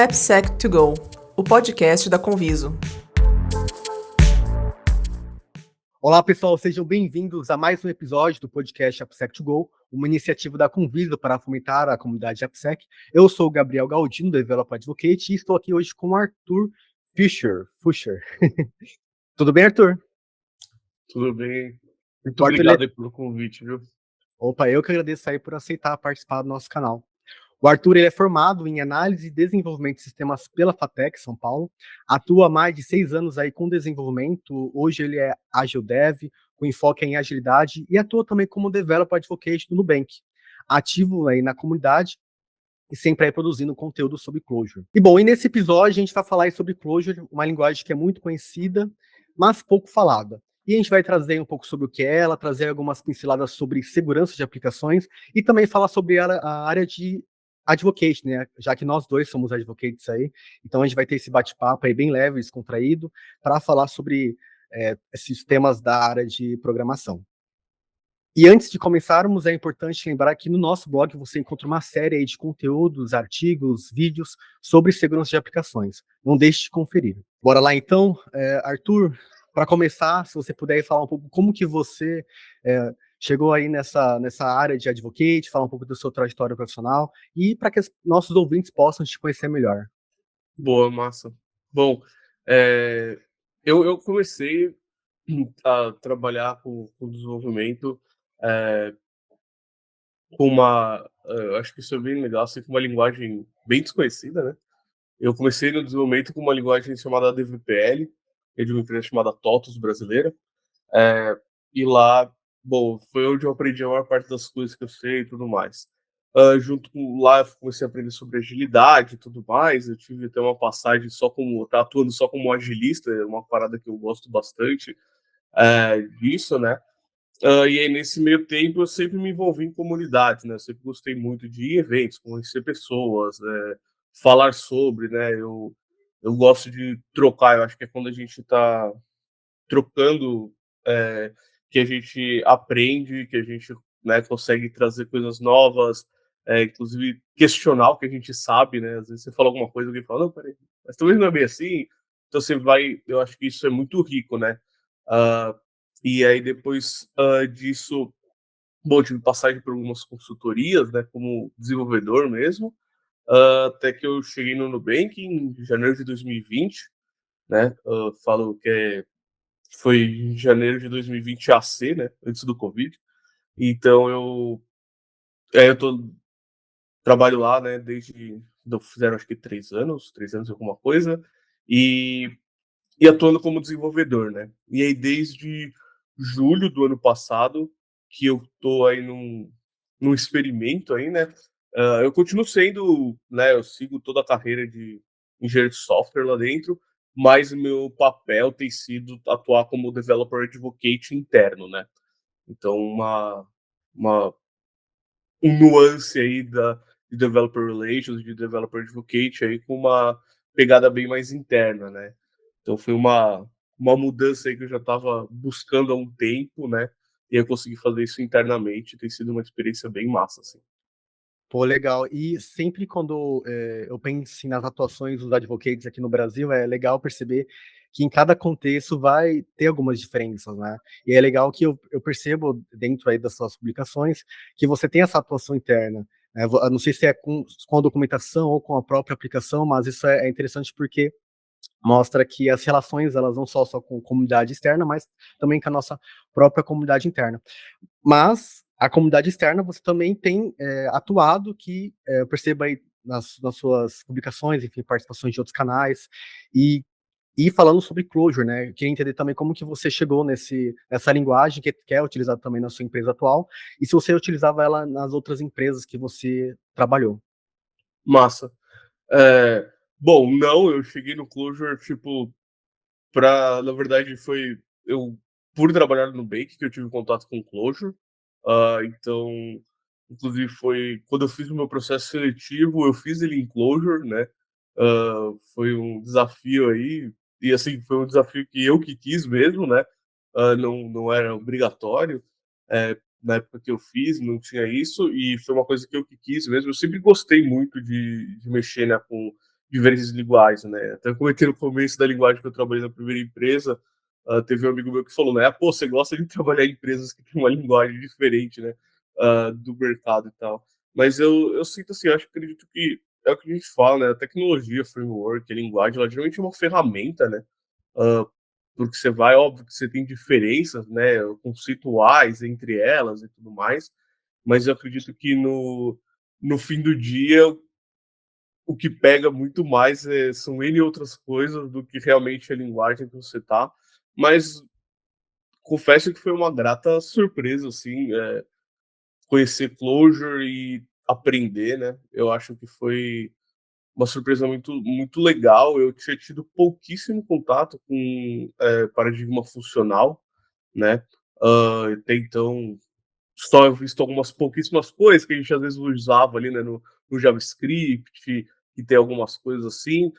AppSec2Go, o podcast da Conviso. Olá, pessoal, sejam bem-vindos a mais um episódio do podcast AppSec2Go, uma iniciativa da Conviso para fomentar a comunidade AppSec. Eu sou o Gabriel Galdino, Developer Advocate, e estou aqui hoje com o Arthur Fischer. Tudo bem, Arthur? Tudo bem. Muito Arthur, obrigado aí pelo convite, viu? Opa, eu que agradeço aí por aceitar participar do nosso canal. O Arthur ele é formado em análise e desenvolvimento de sistemas pela FATEC, São Paulo. Atua há mais de 6 anos aí com desenvolvimento. Hoje ele é Agile Dev, com enfoque em agilidade, e atua também como Developer Advocate do Nubank. Ativo aí na comunidade e sempre aí produzindo conteúdo sobre Clojure. E bom, e nesse episódio a gente vai falar aí sobre Clojure, uma linguagem que é muito conhecida, mas pouco falada. E a gente vai trazer um pouco sobre o que é ela, trazer algumas pinceladas sobre segurança de aplicações e também falar sobre a área de advocate, né? Já que nós dois somos advocates aí, então a gente vai ter esse bate-papo aí bem leve, descontraído, para falar sobre esses temas da área de programação. E antes de começarmos, é importante lembrar que no nosso blog você encontra uma série aí de conteúdos, artigos, vídeos sobre segurança de aplicações. Não deixe de conferir. Bora lá então, Arthur, para começar, se você puder falar um pouco como que você chegou aí nessa área de advocate, falar um pouco da sua trajetória profissional e para que os nossos ouvintes possam te conhecer melhor. Boa, massa. Bom, eu comecei a trabalhar com desenvolvimento com eu acho que isso é bem legal, assim, com uma linguagem bem desconhecida, né? Eu comecei no desenvolvimento com uma linguagem chamada DVPL, que é de uma empresa chamada TOTUS brasileira. E lá, bom, foi onde eu aprendi a maior parte das coisas que eu sei e tudo mais. Junto com lá, eu comecei a aprender sobre agilidade e tudo mais. Eu tive até uma passagem atuando só como agilista, é uma parada que eu gosto bastante disso, né? E aí, nesse meio tempo, eu sempre me envolvi em comunidades, né? Eu sempre gostei muito de ir em eventos, conhecer pessoas, falar sobre, né? Eu gosto de trocar, eu acho que é quando a gente está trocando que a gente aprende, que a gente, né, consegue trazer coisas novas, inclusive questionar o que a gente sabe, né? Às vezes você fala alguma coisa e alguém fala, não, peraí, mas talvez não é bem assim. Então você vai, eu acho que isso é muito rico, né? Ah, e aí depois disso, bom, tive passagem por algumas consultorias, né, como desenvolvedor mesmo, até que eu cheguei no Nubank em janeiro de 2020, né? Falo que foi em janeiro de 2020 AC, né? Antes do Covid. Então eu trabalho lá, né? Desde fizeram acho que 3 anos e alguma coisa, e, e atuando como desenvolvedor, né? E aí desde julho do ano passado que eu tô aí num experimento aí, né? Eu continuo sendo, né? Eu sigo toda a carreira de engenheiro de software lá dentro, mas o meu papel tem sido atuar como developer advocate interno, né? Então, uma um nuance aí de developer relations, de developer advocate aí com uma pegada bem mais interna, né? Então foi uma mudança aí que eu já estava buscando há um tempo, né? E eu consegui fazer isso internamente, tem sido uma experiência bem massa, assim. Pô, legal. E sempre quando eu penso assim, nas atuações dos advocates aqui no Brasil, é legal perceber que em cada contexto vai ter algumas diferenças, né? E é legal que eu percebo dentro aí das suas publicações que você tem essa atuação interna, né? Eu não sei se é com a documentação ou com a própria aplicação, mas isso é interessante porque mostra que as relações, elas não só com a comunidade externa, mas também com a nossa própria comunidade interna. Mas a comunidade externa você também tem atuado, que eu percebo aí nas suas publicações, enfim, participações de outros canais, e falando sobre Clojure, né? Eu queria entender também como que você chegou nessa linguagem que é utilizada também na sua empresa atual, e se você utilizava ela nas outras empresas que você trabalhou. Massa. Bom, não, eu cheguei no Clojure, tipo, na verdade, foi eu, por trabalhar no Nubank, que eu tive contato com o Clojure. Então, inclusive, foi quando eu fiz o meu processo seletivo, eu fiz ele em Clojure, né? Foi um desafio aí, e assim, foi um desafio que quis mesmo, né? Não era obrigatório. Na época que eu fiz, não tinha isso, e foi uma coisa que eu que quis mesmo. Eu sempre gostei muito de mexer, né, com diferentes linguagens, né? Até eu comentei no começo da linguagem que eu trabalhei na primeira empresa, teve um amigo meu que falou, né? Pô, você gosta de trabalhar em empresas que têm uma linguagem diferente, né? Do mercado e tal. Mas eu sinto assim, eu acredito que é o que a gente fala, né? A tecnologia, framework, a linguagem, ela geralmente é uma ferramenta, né? Uh, porque você vai, óbvio que você tem diferenças, né? Conceituais entre elas e tudo mais, mas eu acredito que no fim do dia o que pega muito mais são N outras coisas do que realmente a linguagem que você tá. Mas confesso que foi uma grata surpresa, assim, conhecer Clojure e aprender, né? Eu acho que foi uma surpresa muito, muito legal. Eu tinha tido pouquíssimo contato com paradigma funcional, né? Até então, só visto algumas pouquíssimas coisas que a gente às vezes usava ali, né, no JavaScript, e tem algumas coisas assim,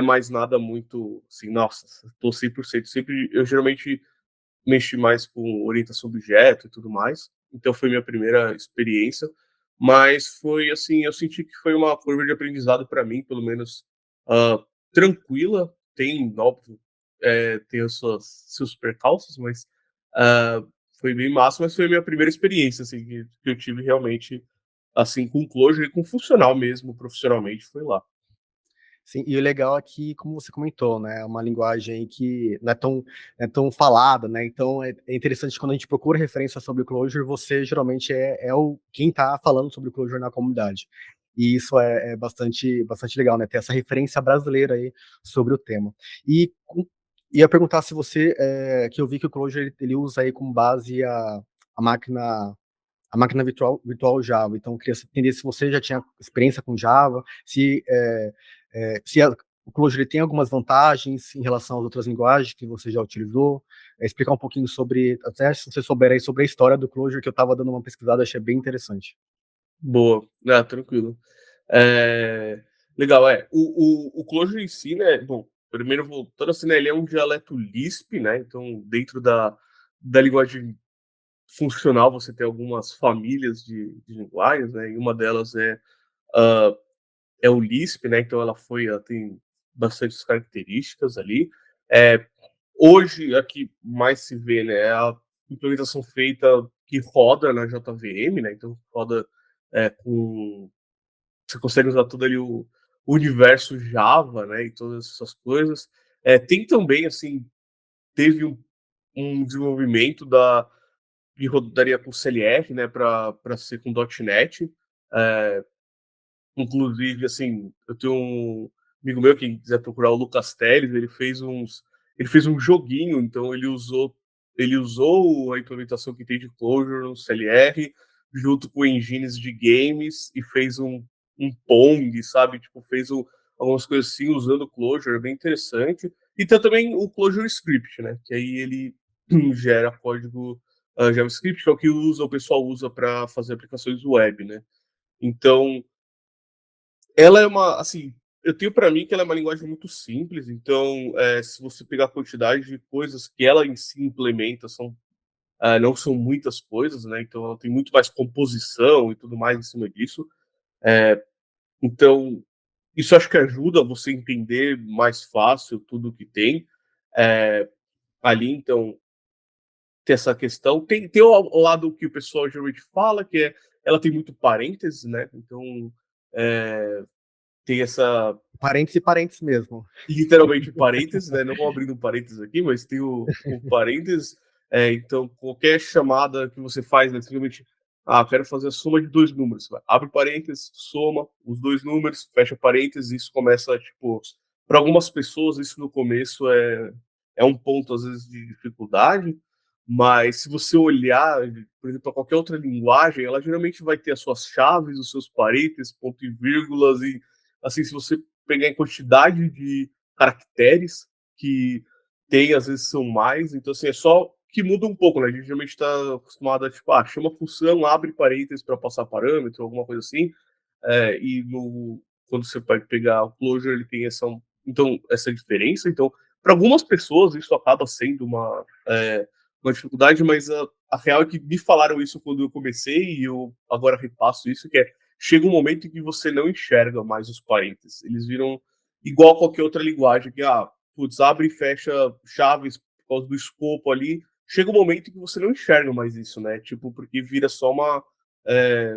mas nada muito assim, nossa, estou 100%. Sempre, eu geralmente mexi mais com orientação do objeto e tudo mais, então foi minha primeira experiência, mas foi assim, eu senti que foi uma curva de aprendizado para mim, pelo menos tranquila, tem, óbvio, tem os seus percalços, mas ah, foi bem massa, mas foi a minha primeira experiência, assim, que eu tive realmente, assim, com Clojure e com funcional mesmo, profissionalmente, foi lá. Sim, e o legal é que, como você comentou, né, é uma linguagem que não é tão falada, né, então é interessante quando a gente procura referência sobre o Clojure, você geralmente é quem está falando sobre o Clojure na comunidade. E isso é bastante legal, né, ter essa referência brasileira aí sobre o tema. E ia perguntar se você, que eu vi que o Clojure ele usa aí como base a máquina a máquina virtual Java. Então, eu queria entender se você já tinha experiência com Java, se o Clojure tem algumas vantagens em relação às outras linguagens que você já utilizou, explicar um pouquinho sobre, até se você souber aí sobre a história do Clojure, que eu estava dando uma pesquisada, achei bem interessante. Boa, tranquilo. Legal, o Clojure em si, né, bom, primeiro voltando assim, né, ele é um dialeto Lisp, né, então dentro da linguagem funcional você tem algumas famílias de linguagens, né, e uma delas ah, é o Lisp, né, então ela tem bastantes características ali. É, hoje, aqui mais se vê, né, é a implementação feita que roda na JVM, né, então roda com você consegue usar todo ali o universo Java, né, e todas essas coisas. Tem também, assim, teve um desenvolvimento de rodaria com CLR, né, para ser com .NET. É, inclusive, assim, eu tenho um amigo meu que quiser procurar o Lucas Teles, ele fez um joguinho, então ele usou a implementação que tem de Clojure no CLR junto com engines de games e fez um Pong, sabe? Tipo, algumas coisas assim usando o Clojure, é bem interessante. E tem também o Clojure Script, né? Que aí ele gera código JavaScript, que é o que o pessoal usa para fazer aplicações web, né? Então, ela é uma, assim, eu tenho para mim que ela é uma linguagem muito simples, então, se você pegar a quantidade de coisas que ela em si implementa, não são muitas coisas, né? Então, ela tem muito mais composição e tudo mais em cima disso. Então, isso acho que ajuda você a entender mais fácil tudo que tem ali. Então, tem essa questão. Tem o lado que o pessoal geralmente fala, que ela tem muito parênteses, né? Então, tem essa Parênteses e parênteses mesmo. literalmente parênteses, né? Não vou abrindo um parênteses aqui, mas tem o parênteses. Então, qualquer chamada que você faz, né, simplesmente, quero fazer a soma de dois números. Abre parênteses, soma os dois números, fecha parênteses, isso começa, tipo, para algumas pessoas, isso no começo é um ponto, às vezes, de dificuldade, mas se você olhar, por exemplo, para qualquer outra linguagem, ela geralmente vai ter as suas chaves, os seus parênteses, ponto e vírgulas, e, assim, se você pegar em quantidade de caracteres que tem, às vezes são mais, então assim, é só que muda um pouco, né? A gente geralmente está acostumado a, tipo, chama função, abre parênteses para passar parâmetro, alguma coisa assim, e quando você vai pegar o Clojure, ele tem essa diferença, então, para algumas pessoas isso acaba sendo uma dificuldade, mas a real é que me falaram isso quando eu comecei e eu agora repasso isso, que chega um momento em que você não enxerga mais os parênteses. Eles viram igual qualquer outra linguagem, que, putz, abre e fecha chaves por causa do escopo ali. Chega um momento que você não enxerga mais isso, né? Tipo, porque vira só uma. É,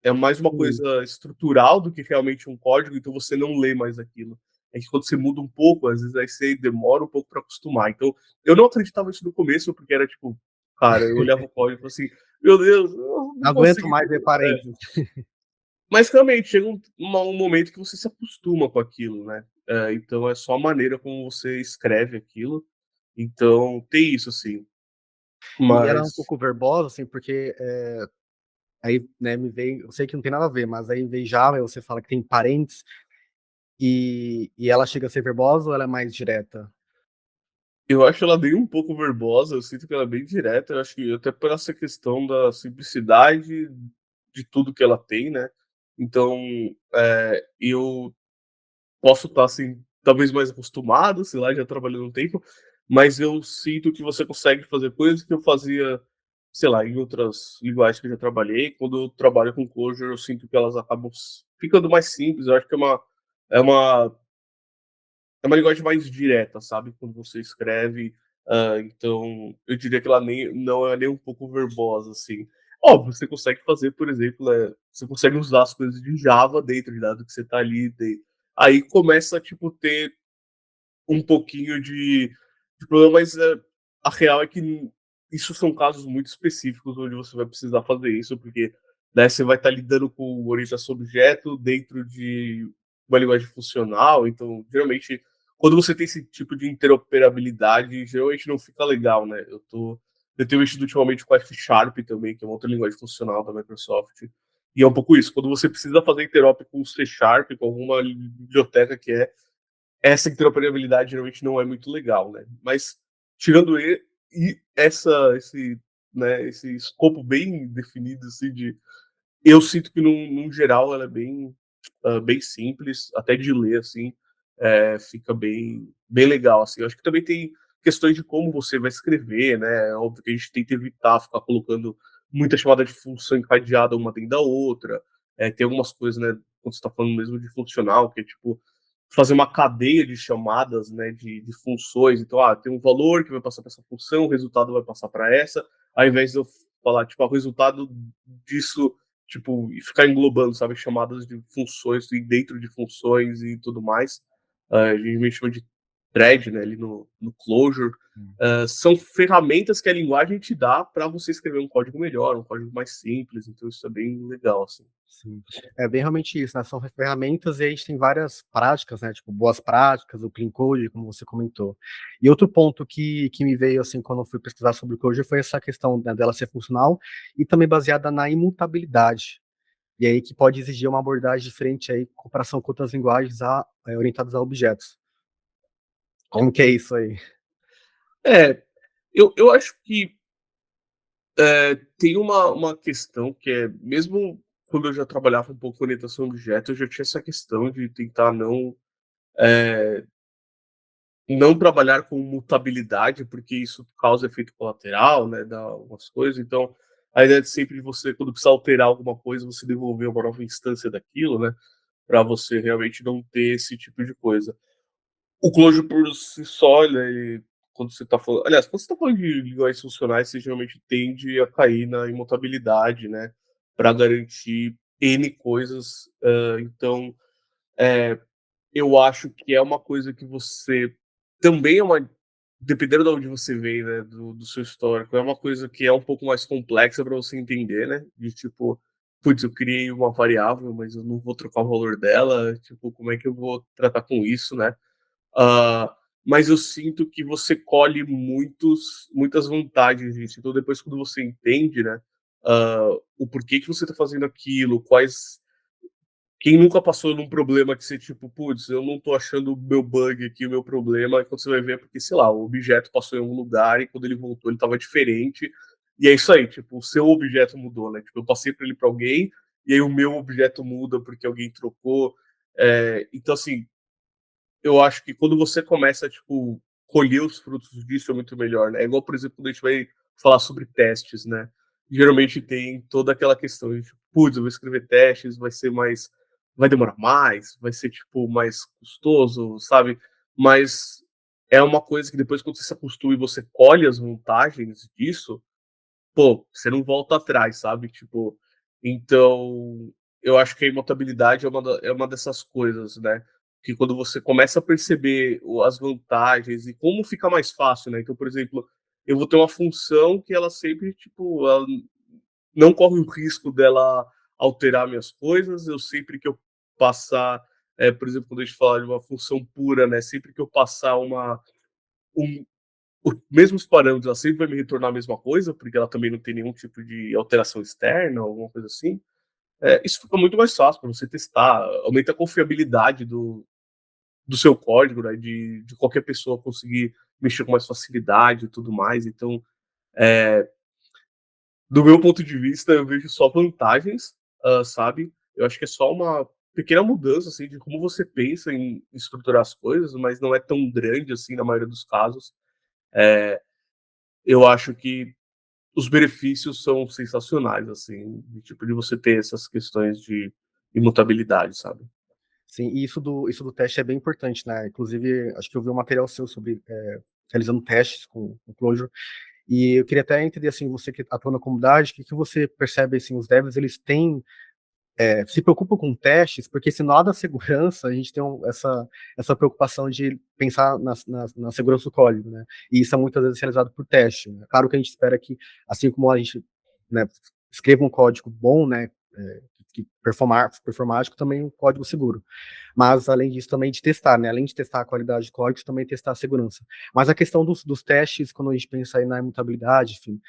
é mais uma Sim. coisa estrutural do que realmente um código, então você não lê mais aquilo. É que quando você muda um pouco, às vezes aí você demora um pouco para acostumar. Então, eu não acreditava isso no começo, porque era tipo, cara, eu olhava o código e falava assim, meu Deus, eu não Não aguento consigo. mais ver parênteses. Mas realmente chega um momento que você se acostuma com aquilo, né? Então é só a maneira como você escreve aquilo. Então tem isso, assim. E ela é um Mas pouco verbosa, assim, porque aí, né, me veio, eu sei que não tem nada a ver, mas aí vem Java, aí você fala que tem parentes, e ela chega a ser verbosa ou ela é mais direta? eu acho ela bem um pouco verbosa, eu sinto que ela é bem direta, eu acho que até por essa questão da simplicidade de tudo que ela tem, né? Então, eu posso estar, assim, talvez mais acostumado, sei lá, já trabalhando um tempo, mas eu sinto que você consegue fazer coisas que eu fazia, sei lá, em outras linguagens que eu já trabalhei. Quando eu trabalho com Clojure, eu sinto que elas acabam ficando mais simples. Eu acho que é uma é uma linguagem mais direta, sabe? Quando você escreve. Então, eu diria que ela não é nem um pouco verbosa, assim. Óbvio, você consegue fazer, por exemplo, você consegue usar as coisas de Java dentro de dado que você está ali. Aí começa, tipo, ter um pouquinho de problema, mas a real é que isso são casos muito específicos onde você vai precisar fazer isso, porque né, você vai estar lidando com orientação objeto dentro de uma linguagem funcional, então geralmente quando você tem esse tipo de interoperabilidade, geralmente não fica legal, né? Eu tenho mexido ultimamente com F Sharp também, que é uma outra linguagem funcional da Microsoft. E é um pouco isso, quando você precisa fazer interop com C Sharp, com alguma biblioteca que essa interoperabilidade geralmente não é muito legal, né? Mas tirando esse escopo bem definido assim eu sinto que num geral ela é bem simples, até de ler assim, fica bem legal assim. Eu acho que também tem questões de como você vai escrever, né? É óbvio que a gente tenta evitar ficar colocando muita chamada de função encadeada uma dentro da outra. Tem algumas coisas, né? Quando você está falando mesmo de funcional, que é tipo fazer uma cadeia de chamadas, né, de funções. Então, tem um valor que vai passar para essa função, o resultado vai passar para essa, ao invés de eu falar, tipo, o resultado disso, tipo, e ficar englobando, sabe, chamadas de funções e dentro de funções e tudo mais. A gente chama de thread, né, ali no Clojure. São ferramentas que a linguagem te dá para você escrever um código melhor, um código mais simples, então isso é bem legal, assim. Sim. É bem realmente isso, né? São ferramentas e a gente tem várias práticas, né? Tipo, boas práticas, o Clean Code, como você comentou. E outro ponto que me veio, assim, quando eu fui pesquisar sobre o Code foi essa questão, né, dela ser funcional e também baseada na imutabilidade. E aí que pode exigir uma abordagem diferente aí, em comparação com outras linguagens orientadas a objetos. Como que é isso aí? É, eu acho que tem uma questão que é, mesmo quando eu já trabalhava um pouco com orientação a objeto, eu já tinha essa questão de tentar não trabalhar com mutabilidade, porque isso causa efeito colateral, né, dá algumas coisas. Então, a ideia é sempre de você, quando precisar alterar alguma coisa, você devolver uma nova instância daquilo, né, para você realmente não ter esse tipo de coisa. O Clojure por si só, quando você está falando. Aliás, quando você está falando de linguagens funcionais, você geralmente tende a cair na imutabilidade, né? Para garantir N coisas. Então, eu acho que é uma coisa que você. Também é uma. Dependendo de onde você vem, né? Do seu histórico, é uma coisa que é um pouco mais complexa para você entender, né? De tipo. Putz, eu criei uma variável, mas eu não vou trocar o valor dela. Tipo, como é que eu vou tratar com isso, né? Ah, mas eu sinto que você colhe muitas vantagens disso. Então, depois, quando você entende, né, o porquê que você está fazendo aquilo, quais. Quem nunca passou num problema que você, tipo, putz, eu não tô achando o meu bug aqui, o meu problema, e quando você vai ver é porque, sei lá, o objeto passou em algum lugar e quando ele voltou ele estava diferente. E é isso aí, tipo, o seu objeto mudou, né? Tipo, eu passei para ele para alguém, e aí o meu objeto muda porque alguém trocou. Então, assim, eu acho que quando você começa, tipo, colher os frutos disso é muito melhor, né? É igual, por exemplo, quando a gente vai falar sobre testes, né? Geralmente tem toda aquela questão de, tipo, putz, eu vou escrever testes, vai ser mais vai demorar mais, vai ser, tipo, mais custoso, sabe? Mas é uma coisa que depois, quando você se acostuma e você colhe as vantagens disso, pô, você não volta atrás, sabe? Tipo, então, eu acho que a imutabilidade é uma dessas coisas, né? Que quando você começa a perceber as vantagens e como fica mais fácil, né? Então, por exemplo, eu vou ter uma função que ela sempre, tipo, ela não corre o risco dela alterar minhas coisas. Eu sempre que eu passar, por exemplo, quando a gente fala de uma função pura, né? Sempre que eu passar um, os mesmos parâmetros, ela sempre vai me retornar a mesma coisa, porque ela também não tem nenhum tipo de alteração externa, alguma coisa assim. Isso fica muito mais fácil para você testar, aumenta a confiabilidade do seu código, né, de qualquer pessoa conseguir mexer com mais facilidade e tudo mais. Então, do meu ponto de vista, eu vejo só vantagens, sabe? Eu acho que é só uma pequena mudança, assim, de como você pensa em estruturar as coisas, mas não é tão grande, assim, na maioria dos casos. Eu acho que os benefícios são sensacionais, assim, de, tipo, de você ter essas questões de imutabilidade, sabe? Sim, e isso do teste é bem importante, né? Inclusive, acho que eu vi um material seu sobre realizando testes com Clojure, e eu queria até entender, assim, você que atua na comunidade, o que você percebe, assim, os devs, eles têm se preocupa com testes, porque se no lado da segurança, a gente tem essa preocupação de pensar na segurança do código, né? E isso é muitas vezes realizado por teste, né? Claro que a gente espera que, assim como a gente, né, escreva um código bom, né, que performático, também um código seguro. Mas, além disso, também de testar, né? Além de testar a qualidade de código, também testar a segurança. Mas a questão dos testes, quando a gente pensa aí na imutabilidade, enfim,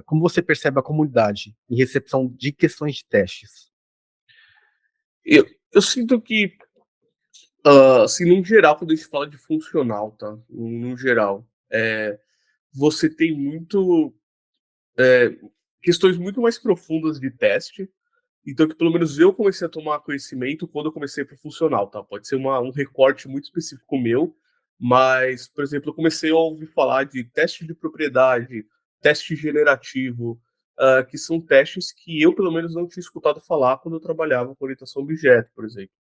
como você percebe a comunidade em recepção de questões de testes? Eu sinto que, assim, no geral, quando a gente fala de funcional, tá? No geral, você tem muito questões muito mais profundas de teste. Então, que pelo menos eu comecei a tomar conhecimento quando eu comecei para funcional, tá? Pode ser um recorte muito específico meu, mas, por exemplo, eu comecei a ouvir falar de teste de propriedade, teste generativo, que são testes que eu, pelo menos, não tinha escutado falar quando eu trabalhava com orientação a objeto, por exemplo.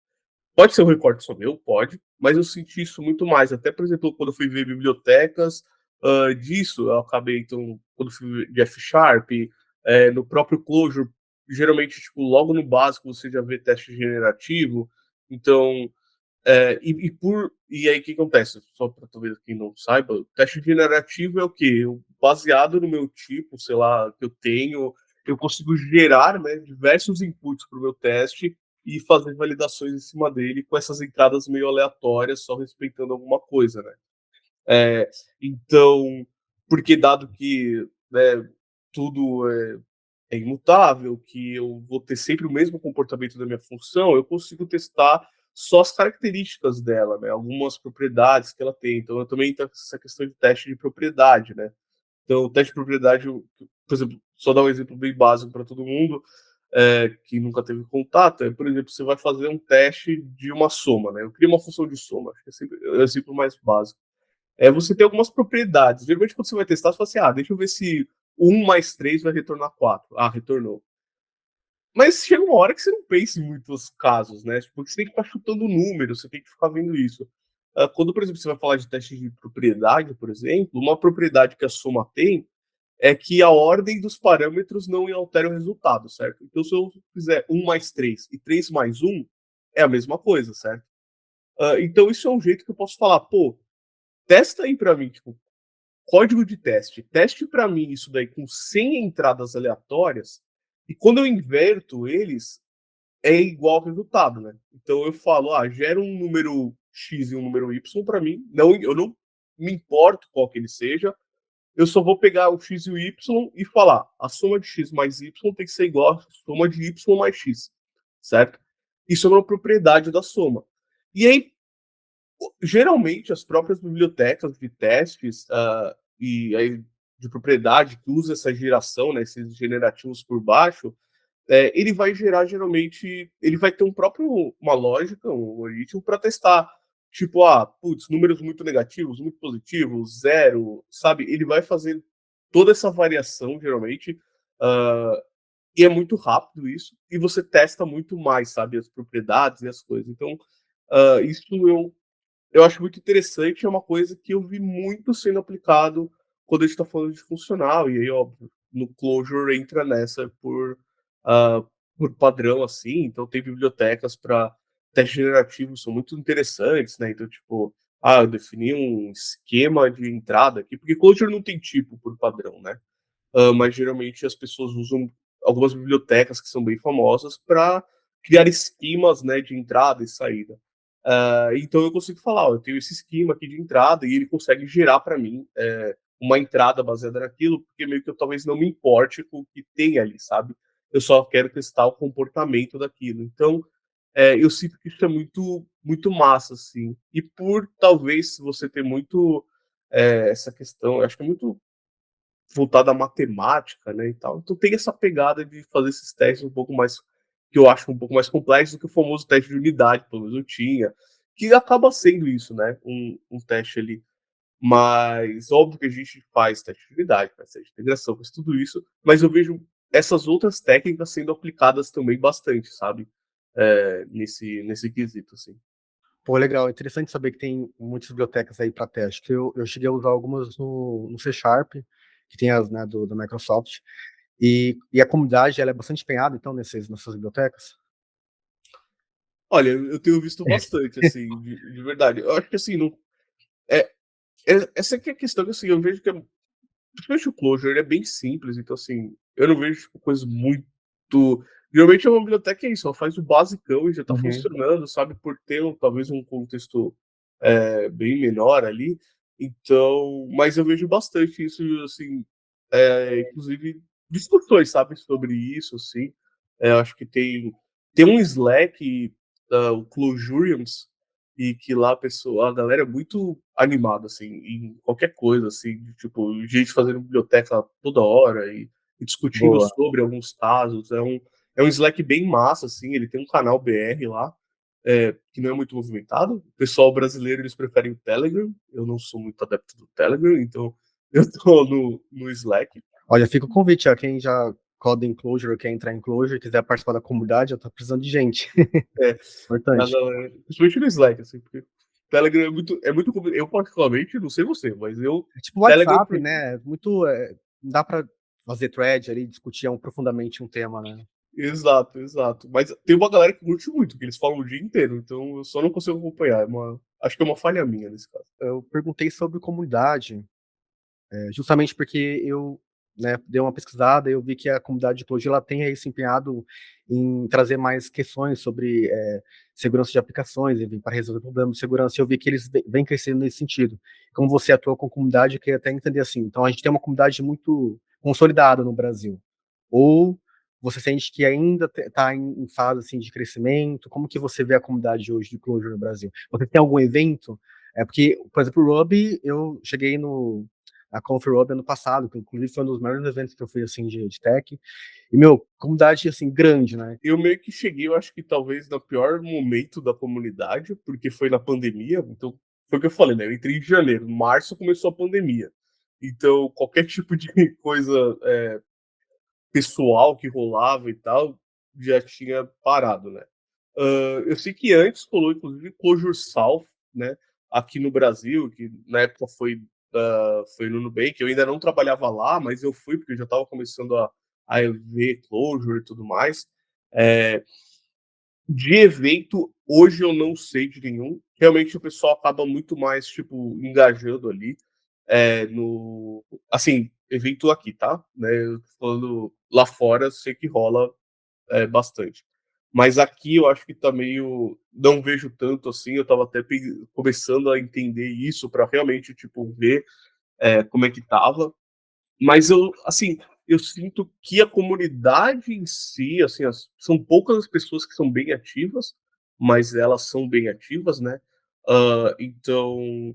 Pode ser um recorte só meu, pode, mas eu senti isso muito mais. Até, por exemplo, quando eu fui ver bibliotecas disso, eu acabei, então, quando fui ver de F Sharp, no próprio Clojure, geralmente, tipo, logo no básico você já vê teste generativo. Então, e aí o que acontece? Só para talvez quem não saiba, o teste generativo é o quê? Baseado no meu tipo, sei lá, que eu tenho, eu consigo gerar, né, diversos inputs para o meu teste e fazer validações em cima dele com essas entradas meio aleatórias, só respeitando alguma coisa, né? Então, porque dado que, né, tudo é imutável, que eu vou ter sempre o mesmo comportamento da minha função, eu consigo testar só as características dela, né? Algumas propriedades que ela tem. Então, eu também tenho essa questão de teste de propriedade, né? Então, o teste de propriedade, por exemplo, só dar um exemplo bem básico para todo mundo que nunca teve contato, por exemplo, você vai fazer um teste de uma soma, né? Eu crio uma função de soma, acho que é sempre o exemplo mais básico. Você tem algumas propriedades. Geralmente, quando você vai testar, você fala assim, deixa eu ver se 1 mais 3 vai retornar 4. Retornou. Mas chega uma hora que você não pensa em muitos casos, né? Porque você tem que ficar chutando números, você tem que ficar vendo isso. Quando, por exemplo, você vai falar de teste de propriedade, por exemplo, uma propriedade que a soma tem é que a ordem dos parâmetros não altera o resultado, certo? Então, se eu fizer 1 mais 3 e 3 mais 1, é a mesma coisa, certo? Então, isso é um jeito que eu posso falar, pô, testa aí para mim, tipo, código de teste. Teste para mim isso daí com 100 entradas aleatórias, e quando eu inverto eles, é igual ao resultado, né? Então eu falo, gera um número X e um número Y para mim, eu não me importo qual que ele seja, eu só vou pegar o X e o Y e falar, a soma de X mais Y tem que ser igual à soma de Y mais X, certo? Isso é uma propriedade da soma. E aí, geralmente, as próprias bibliotecas de testes e aí, de propriedade que usa essa geração, né, esses generativos por baixo, ele vai gerar, geralmente, ele vai ter uma lógica, um algoritmo para testar. Tipo, putz, números muito negativos, muito positivos, zero, sabe? Ele vai fazer toda essa variação, geralmente, e é muito rápido isso, e você testa muito mais, sabe, as propriedades e as coisas. Então, isso eu acho muito interessante, é uma coisa que eu vi muito sendo aplicado quando a gente está falando de funcional, e aí, óbvio, no Clojure entra nessa ah, por padrão, assim, então tem bibliotecas para teste generativo, são muito interessantes, né? Então, tipo, eu defini um esquema de entrada aqui, porque Clojure não tem tipo por padrão, né? Mas geralmente as pessoas usam algumas bibliotecas que são bem famosas para criar esquemas, né, de entrada e saída. Então eu consigo falar, eu tenho esse esquema aqui de entrada e ele consegue gerar para mim uma entrada baseada naquilo, porque meio que eu talvez não me importe com o que tem ali, sabe? Eu só quero testar o comportamento daquilo. Então, eu sinto que isso é muito, muito massa, assim. E por talvez você ter muito essa questão, eu acho que é muito voltada à matemática, né, e tal. Então tem essa pegada de fazer esses testes um pouco mais, que eu acho um pouco mais complexo do que o famoso teste de unidade, pelo menos eu tinha, que acaba sendo isso, né, um teste ali. Mas óbvio que a gente faz teste de unidade, faz teste de integração, faz tudo isso, mas eu vejo essas outras técnicas sendo aplicadas também bastante, sabe, nesse quesito, assim. Pô, legal. É interessante saber que tem muitas bibliotecas aí para teste. Que eu cheguei a usar algumas no C Sharp, que tem as, né, da Microsoft. E a comunidade, ela é bastante empenhada, então, nessas bibliotecas? Olha, eu tenho visto bastante, assim, de verdade. Eu acho que, assim, não é essa que é a questão que, assim, eu vejo que principalmente o Clojure, ele é bem simples, então, assim, eu não vejo, tipo, coisas muito. Geralmente é uma biblioteca que é isso, ela faz o basicão e já tá Uhum. funcionando, sabe, por ter talvez um contexto bem menor ali. Então, mas eu vejo bastante isso, assim, inclusive discussões, sabe, sobre isso, assim. Eu acho que tem um Slack, o Clojurians, e que lá a galera é muito animada, assim, em qualquer coisa, assim, de, tipo, gente fazendo biblioteca toda hora e discutindo Boa. sobre alguns casos. É um Slack bem massa, assim, ele tem um canal BR lá, que não é muito movimentado. O pessoal brasileiro, eles preferem o Telegram, eu não sou muito adepto do Telegram, então eu tô no Slack. Olha, fica o convite, ó, quem já coda em Clojure, quer entrar em Clojure, quiser participar da comunidade, eu tô precisando de gente. É, a Importante. galera, principalmente no Slack, assim, porque Telegram eu particularmente, não sei você, mas É tipo Telegram WhatsApp, né? Muito. Não dá para fazer thread ali, discutir profundamente um tema, né? Exato, exato. Mas tem uma galera que curte muito, que eles falam o dia inteiro, então eu só não consigo acompanhar. Acho que é uma falha minha nesse caso. Eu perguntei sobre comunidade, justamente porque eu, né, dei uma pesquisada e eu vi que a comunidade de Clojure ela tem aí se empenhado em trazer mais questões sobre segurança de aplicações, enfim, para resolver problemas de segurança. E eu vi que eles vêm crescendo nesse sentido. Como você atua com comunidade, eu queria até entender assim. Então, a gente tem uma comunidade muito consolidada no Brasil. Ou você sente que ainda está em fase assim, de crescimento? Como que você vê a comunidade hoje de Clojure no Brasil? Você tem algum evento? Porque, por exemplo, o Ruby, eu cheguei na Conf Ruby ano passado, que inclusive foi um dos maiores eventos que eu fui assim de tech. E, meu, comunidade assim, grande, né? Eu meio que cheguei, eu acho que talvez no pior momento da comunidade, porque foi na pandemia, então foi o que eu falei, né? Eu entrei em janeiro, em março começou a pandemia. Então, qualquer tipo de coisa pessoal que rolava e tal, já tinha parado, né? Eu sei que antes rolou, inclusive, Clojure South, né? Aqui no Brasil, que na época foi no Nubank. Eu ainda não trabalhava lá, mas eu fui porque eu já estava começando a ver Clojure e tudo mais. É, de evento, hoje eu não sei de nenhum. Realmente o pessoal acaba muito mais, tipo, engajando ali no. Assim, evento aqui, tá? Né, eu tô falando lá fora, sei que rola bastante. Mas aqui eu acho que tá meio. Não vejo tanto assim. Eu tava até começando a entender isso para realmente, tipo, ver como é que tava. Mas assim, eu sinto que a comunidade em si, assim, são poucas as pessoas que são bem ativas, mas elas são bem ativas, né? Então,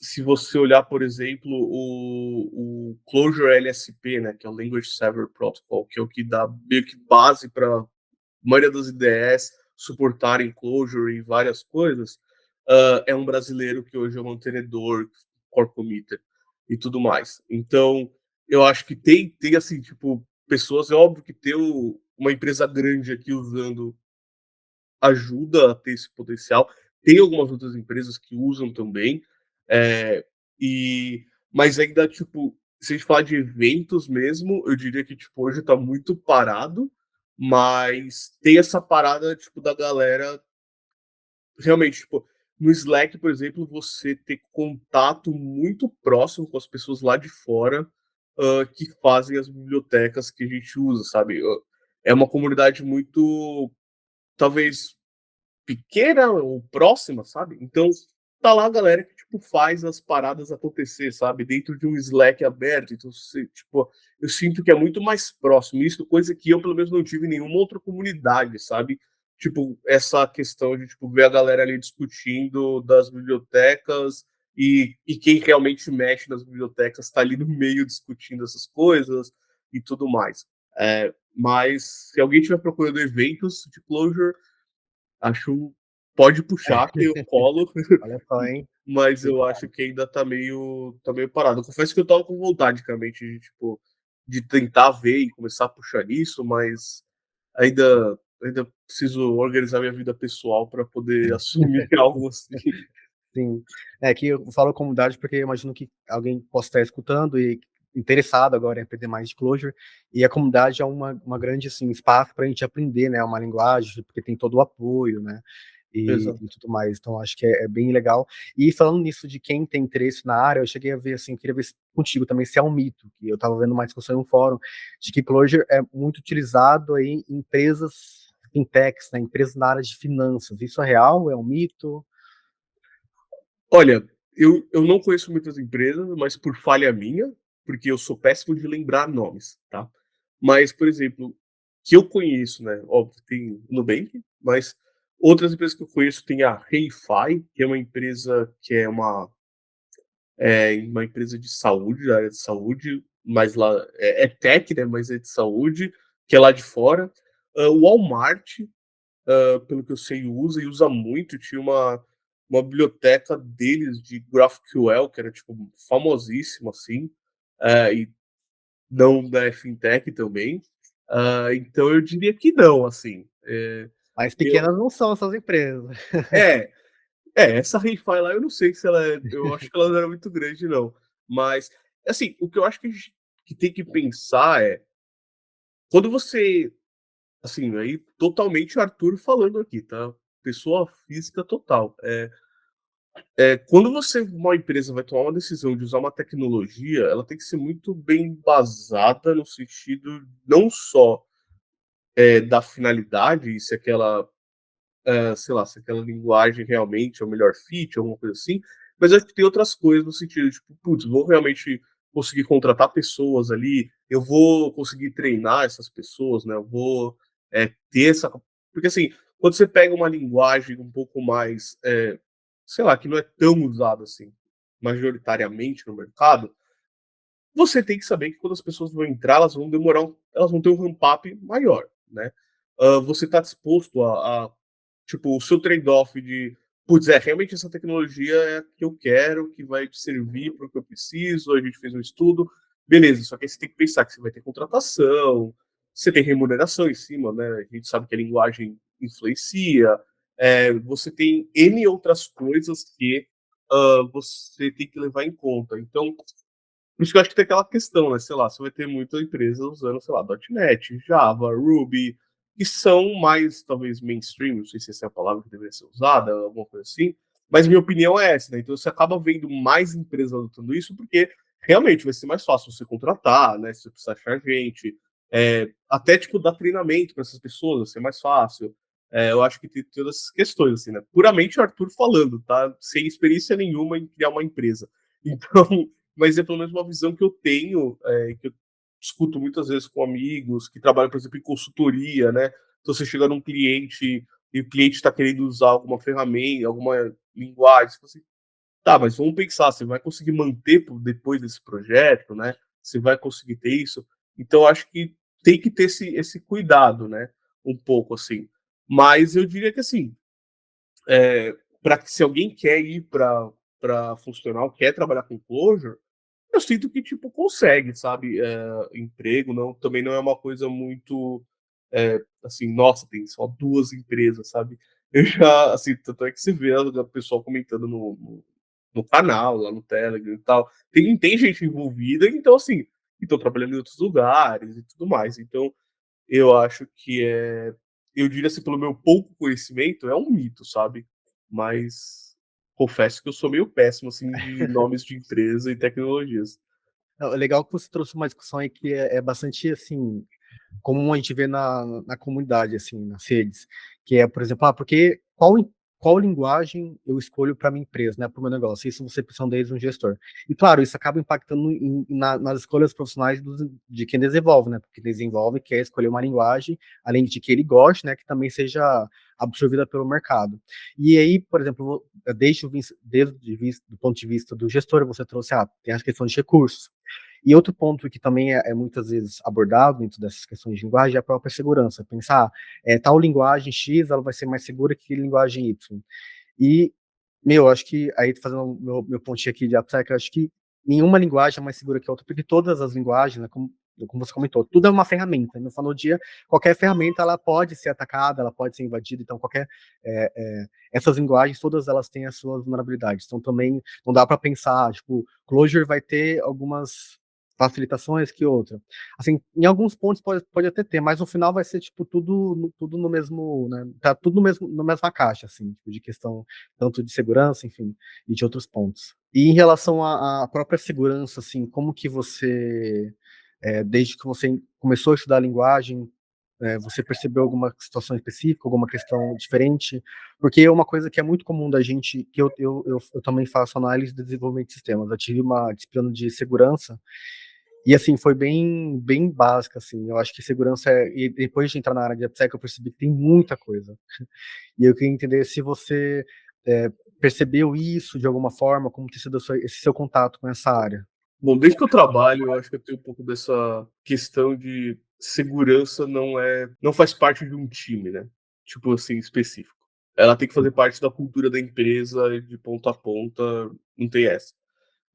se você olhar, por exemplo, o Clojure LSP, né, que é o Language Server Protocol, que é o que dá meio que base para a maioria das IDEs suportarem Clojure e várias coisas, é um brasileiro que hoje é mantenedor, core committer e tudo mais. Então, eu acho que tem assim, tipo, pessoas. É óbvio que ter uma empresa grande aqui usando ajuda a ter esse potencial. Tem algumas outras empresas que usam também, é, mas ainda, tipo, se a gente falar de eventos mesmo, eu diria que, tipo, hoje tá muito parado, mas tem essa parada, tipo, da galera realmente, tipo, no Slack, por exemplo, você ter contato muito próximo com as pessoas lá de fora, que fazem as bibliotecas que a gente usa, sabe? É uma comunidade muito, talvez, pequena ou próxima, sabe? Então, tá lá a galera que, tipo, faz as paradas acontecer, sabe? Dentro de um Slack aberto. Então, você, tipo, eu sinto que é muito mais próximo. Isso, coisa que eu, pelo menos, não tive em nenhuma outra comunidade, sabe? Tipo, essa questão de, tipo, ver a galera ali discutindo das bibliotecas e quem realmente mexe nas bibliotecas tá ali no meio discutindo essas coisas e tudo mais. Mas se alguém estiver procurando eventos de Clojure, acho, pode puxar que eu colo, Olha só, hein? mas eu Legal. acho que ainda tá meio parado. Eu confesso que eu tava com vontade, realmente, de, tipo, de tentar ver e começar a puxar isso, mas ainda preciso organizar minha vida pessoal para poder assumir algo assim. Sim. É que eu falo comunidade porque eu imagino que alguém possa estar escutando e interessado agora em aprender mais de Clojure, e a comunidade é uma grande, assim, espaço para a gente aprender, né, uma linguagem, porque tem todo o apoio, né, e Exato. tudo mais. Então acho que é bem legal. E falando nisso de quem tem interesse na área, eu cheguei a ver, assim, queria ver contigo também se é um mito, que eu estava vendo uma discussão em um fórum, de que Clojure é muito utilizado aí em empresas fintechs, né, empresas na área de finanças. Isso é real? É um mito? Olha, eu não conheço muitas empresas, mas por falha minha, porque eu sou péssimo de lembrar nomes, tá? Mas, por exemplo, que eu conheço, né? Óbvio, tem o Nubank, mas outras empresas que eu conheço tem a Reify, que é uma empresa que uma empresa de saúde, da área de saúde, mas lá é tech, né? Mas é de saúde, que é lá de fora. O Walmart, pelo que eu sei, usa e usa muito. Tinha uma biblioteca deles de GraphQL, que era tipo famosíssima, assim, e não da fintech também. Então eu diria que não, assim. Mas Eu, pequenas não são essas empresas. é, essa Hi-Fi lá, eu não sei se ela é. Eu acho que ela não era muito grande, não. Mas, assim, o que eu acho que a gente que tem que pensar é quando você. Assim, aí totalmente Arthur falando aqui, tá? Pessoa física total. Quando uma empresa vai tomar uma decisão de usar uma tecnologia, ela tem que ser muito bem embasada no sentido não só da finalidade, se aquela, sei lá, se aquela linguagem realmente é o melhor fit, alguma coisa assim, mas acho que tem outras coisas no sentido de, tipo, putz, vou realmente conseguir contratar pessoas ali, eu vou conseguir treinar essas pessoas, né? Eu vou ter essa. Porque assim, quando você pega uma linguagem um pouco mais, sei lá, que não é tão usada assim, majoritariamente no mercado, você tem que saber que quando as pessoas vão entrar, elas vão ter um ramp-up maior, né? Você está disposto tipo, o seu trade-off de, putz, realmente essa tecnologia é a que eu quero, que vai te servir para o que eu preciso, a gente fez um estudo, beleza, só que aí você tem que pensar que você vai ter contratação, você tem remuneração em cima, né? A gente sabe que a linguagem influencia, você tem N outras coisas que você tem que levar em conta. Então, por isso que eu acho que tem aquela questão, né? Sei lá, você vai ter muita empresa usando, sei lá, .NET, Java, Ruby, que são mais, talvez, mainstream, não sei se essa é a palavra que deveria ser usada, alguma coisa assim, mas minha opinião é essa, né? Então você acaba vendo mais empresas adotando isso, porque realmente vai ser mais fácil você contratar, né? Se você precisar achar gente, até, tipo, dar treinamento para essas pessoas, vai ser mais fácil. Eu acho que tem todas essas questões, assim, né? Puramente o Arthur falando, tá? Sem experiência nenhuma em criar uma empresa. Então, mas é pelo menos uma visão que eu tenho, que eu discuto muitas vezes com amigos que trabalham, por exemplo, em consultoria, né? Então você chega num cliente e o cliente está querendo usar alguma ferramenta, alguma linguagem, você fala assim, tá, mas vamos pensar, você vai conseguir manter depois desse projeto, né? Você vai conseguir ter isso? Então acho que tem que ter esse cuidado, né? Um pouco assim. Mas eu diria que assim, para que se alguém quer ir para funcional, quer trabalhar com Clojure, eu sinto que, tipo, consegue, sabe, emprego também não é uma coisa muito, assim, nossa, tem só 2 empresas, sabe. Eu já, assim, tanto é que você vê o pessoal comentando no canal, lá no Telegram e tal, tem gente envolvida, então, assim, que estão trabalhando em outros lugares e tudo mais. Então, eu acho que eu diria assim, pelo meu pouco conhecimento, é um mito, sabe. Mas confesso que eu sou meio péssimo, assim, de nomes de empresa e tecnologias. Não, é legal que você trouxe uma discussão aí que é bastante, assim, comum a gente ver na comunidade, assim, nas redes, que é, por exemplo, porque qual linguagem eu escolho para minha empresa, né, para o meu negócio? Isso você precisa desde um gestor. E claro, isso acaba impactando nas escolhas profissionais de quem desenvolve, né? Porque desenvolve quer escolher uma linguagem, além de que ele goste, né, que também seja absorvida pelo mercado. E aí, por exemplo, do ponto de vista do gestor, você trouxe, tem as questões de recursos. E outro ponto que também é muitas vezes abordado dentro dessas questões de linguagem é a própria segurança. Pensar, tal linguagem X ela vai ser mais segura que linguagem Y. E, acho que, aí fazendo o meu pontinho aqui de AppSec, eu acho que nenhuma linguagem é mais segura que a outra, porque todas as linguagens, né, como você comentou, tudo é uma ferramenta. No final do dia, qualquer ferramenta ela pode ser atacada, ela pode ser invadida, então essas linguagens, todas elas têm as suas vulnerabilidades. Então também não dá para pensar, tipo, Clojure vai ter algumas facilitações que outra. Assim, em alguns pontos pode até ter, mas no final vai ser, tipo, tudo no mesmo, né, tá tudo na mesma caixa, assim, tipo, de questão tanto de segurança, enfim, e de outros pontos. E em relação à própria segurança, assim, como que você, desde que você começou a estudar a linguagem, você percebeu alguma situação específica, alguma questão diferente? Porque é uma coisa que é muito comum da gente, que eu também faço análise de desenvolvimento de sistemas. Eu tive uma disciplina de segurança, e assim, foi bem básica, assim. Eu acho que segurança e depois de entrar na área de AppSec, eu percebi que tem muita coisa. E eu queria entender se você percebeu isso de alguma forma, como tem sido esse seu contato com essa área. Bom, desde que eu trabalho, eu acho que eu tenho um pouco dessa questão de segurança não faz parte de um time, né, tipo assim, específico. Ela tem que fazer parte da cultura da empresa de ponta a ponta, não tem essa,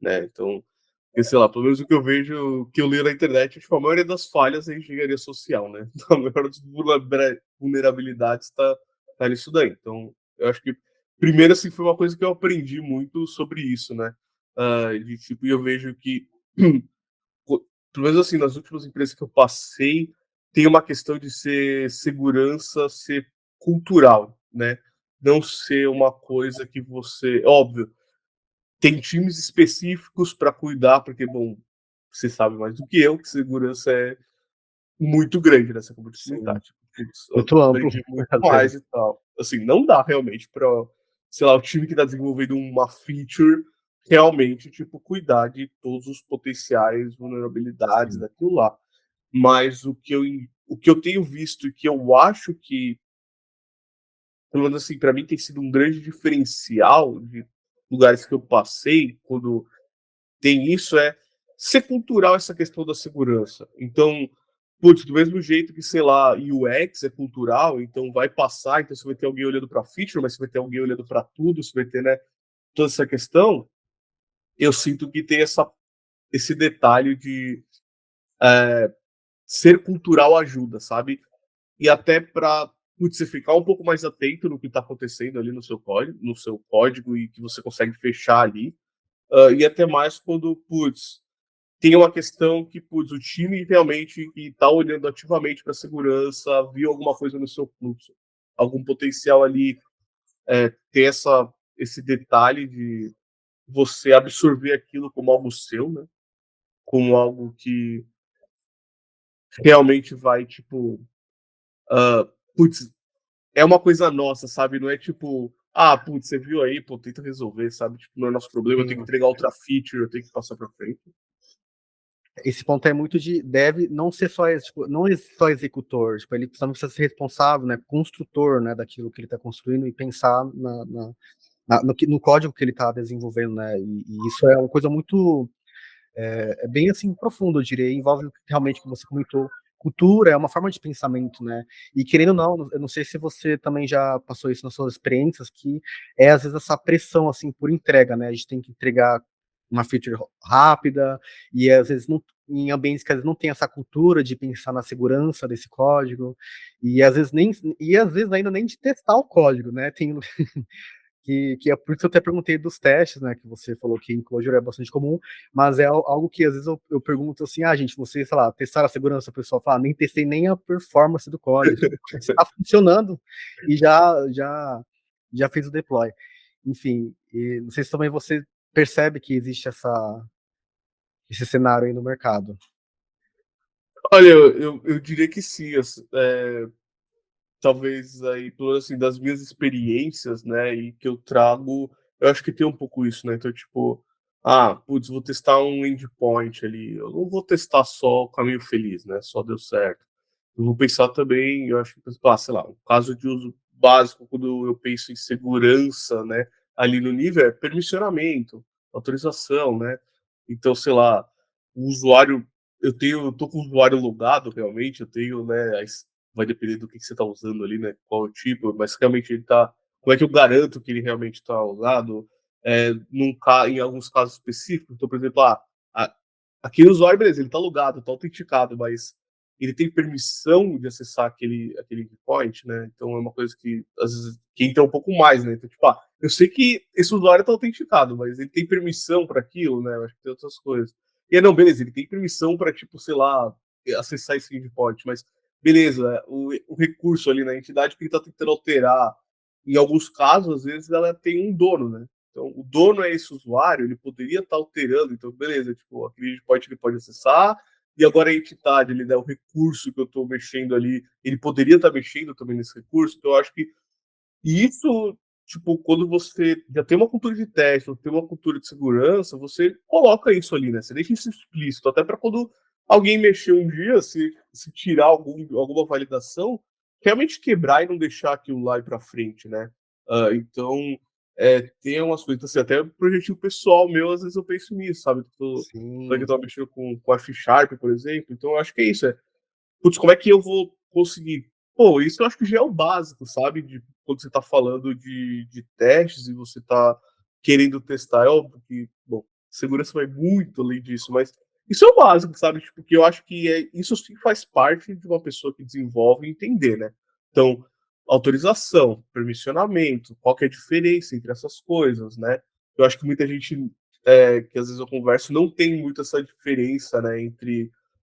né. Então, sei lá, pelo menos o que eu vejo, que eu leio na internet, tipo, a maioria das falhas é engenharia social, né. Então, a maioria das vulnerabilidades tá nisso daí. Então, eu acho que primeiro, assim, foi uma coisa que eu aprendi muito sobre isso, né. De tipo, e eu vejo que, pelo menos assim, nas últimas empresas que eu passei, tem uma questão de ser segurança, ser cultural, né? Não ser uma coisa que você. Óbvio, tem times específicos para cuidar, porque, bom, você sabe mais do que eu, que segurança é muito grande, né? Você acabou de comentar. Sim, Tipo, putz, eu muito amplo, aprendi muito às mais vezes. e tal. Assim, não dá realmente para, sei lá, o time que está desenvolvendo uma feature realmente, tipo, cuidar de todos os potenciais vulnerabilidades Sim. daquilo lá. Mas o que eu tenho visto e que eu acho que, pelo menos assim, para mim tem sido um grande diferencial de lugares que eu passei, quando tem isso, é ser cultural essa questão da segurança. Então, putz, do mesmo jeito que, sei lá, UX é cultural, então vai passar, então você vai ter alguém olhando para feature, mas você vai ter alguém olhando para tudo, você vai ter, né, toda essa questão. Eu sinto que tem esse detalhe de ser cultural ajuda, sabe? E até para você ficar um pouco mais atento no que está acontecendo ali no seu código e que você consegue fechar ali. E até mais quando, putz, tem uma questão que, putz, o time realmente está olhando ativamente para a segurança, viu alguma coisa no seu fluxo, algum potencial ali, ter esse detalhe de você absorver aquilo como algo seu, né? Como algo que realmente vai, tipo, putz, é uma coisa nossa, sabe? Não é tipo, putz, você viu aí, pô, tenta resolver, sabe? Tipo, não é nosso problema, eu tenho que Sim. entregar outra feature, eu tenho que passar para frente. Esse ponto é muito deve não ser só, tipo, não é só executor, tipo, ele também precisa ser responsável, né, construtor, né, daquilo que ele está construindo e pensar no código que ele está desenvolvendo, né, e isso é uma coisa muito, bem, assim, profunda, eu diria, envolve realmente, como você comentou, cultura, é uma forma de pensamento, né, e querendo ou não, eu não sei se você também já passou isso nas suas experiências, que às vezes, essa pressão, assim, por entrega, né, a gente tem que entregar uma feature rápida, e às vezes não, em ambientes que às vezes não tem essa cultura de pensar na segurança desse código, e às vezes ainda nem de testar o código, né? Tem que é por isso que eu até perguntei dos testes, né? Que você falou que em Clojure é bastante comum, mas é algo que às vezes eu pergunto assim, gente, você, sei lá, testaram a segurança, o pessoal fala, nem testei nem a performance do código, está funcionando e já fez o deploy. Enfim, e não sei se também você percebe que existe esse cenário aí no mercado. Olha, eu diria que sim. Talvez aí, pelo assim, das minhas experiências, né, e que eu trago, eu acho que tem um pouco isso, né? Então, tipo, putz, vou testar um endpoint ali. Eu não vou testar só o caminho feliz, né? Só deu certo. Eu vou pensar também, eu acho que, sei lá, um caso de uso básico, quando eu penso em segurança, né, ali no nível, é permissionamento, autorização, né? Então, sei lá, o usuário, eu tô com o usuário logado, realmente, eu tenho, né, vai depender do que você está usando ali, né, qual o tipo, mas realmente ele tá, como é que eu garanto que ele realmente está logado? Em alguns casos específicos, então, por exemplo, aquele usuário, beleza, ele está logado, está autenticado, mas ele tem permissão de acessar aquele endpoint, né? Então é uma coisa que às vezes que entra um pouco mais, né? Então, tipo, eu sei que esse usuário está autenticado, mas ele tem permissão para aquilo, né? Eu acho que tem outras coisas. E não, beleza, ele tem permissão para, tipo, sei lá, acessar esse endpoint, mas beleza, o recurso ali na entidade que ele está tentando alterar, em alguns casos, às vezes ela tem um dono, né? Então, o dono é esse usuário, ele poderia estar alterando, então, beleza, tipo, aquele endpoint ele pode acessar, e agora a entidade, ele, né, o recurso que eu estou mexendo ali, ele poderia estar mexendo também nesse recurso, então eu acho que isso, tipo, quando você já tem uma cultura de teste, ou tem uma cultura de segurança, você coloca isso ali, né? Você deixa isso explícito, até para quando alguém mexer um dia, se tirar alguma validação, realmente quebrar e não deixar aquilo lá ir para frente, né? Então, tem umas coisas, assim, até projetinho pessoal meu, às vezes eu penso nisso, sabe? Eu tô mexendo com a F#, por exemplo, então eu acho que é isso, putz, como é que eu vou conseguir? Pô, isso eu acho que já é o básico, sabe? Quando você está falando de testes e você está querendo testar. É óbvio que, bom, segurança vai muito além disso, mas isso é o básico, sabe? Tipo, que eu acho que isso sim faz parte de uma pessoa que desenvolve entender, né? Então, autorização, permissionamento, qual que é a diferença entre essas coisas, né? Eu acho que muita gente que às vezes eu converso não tem muito essa diferença, né, entre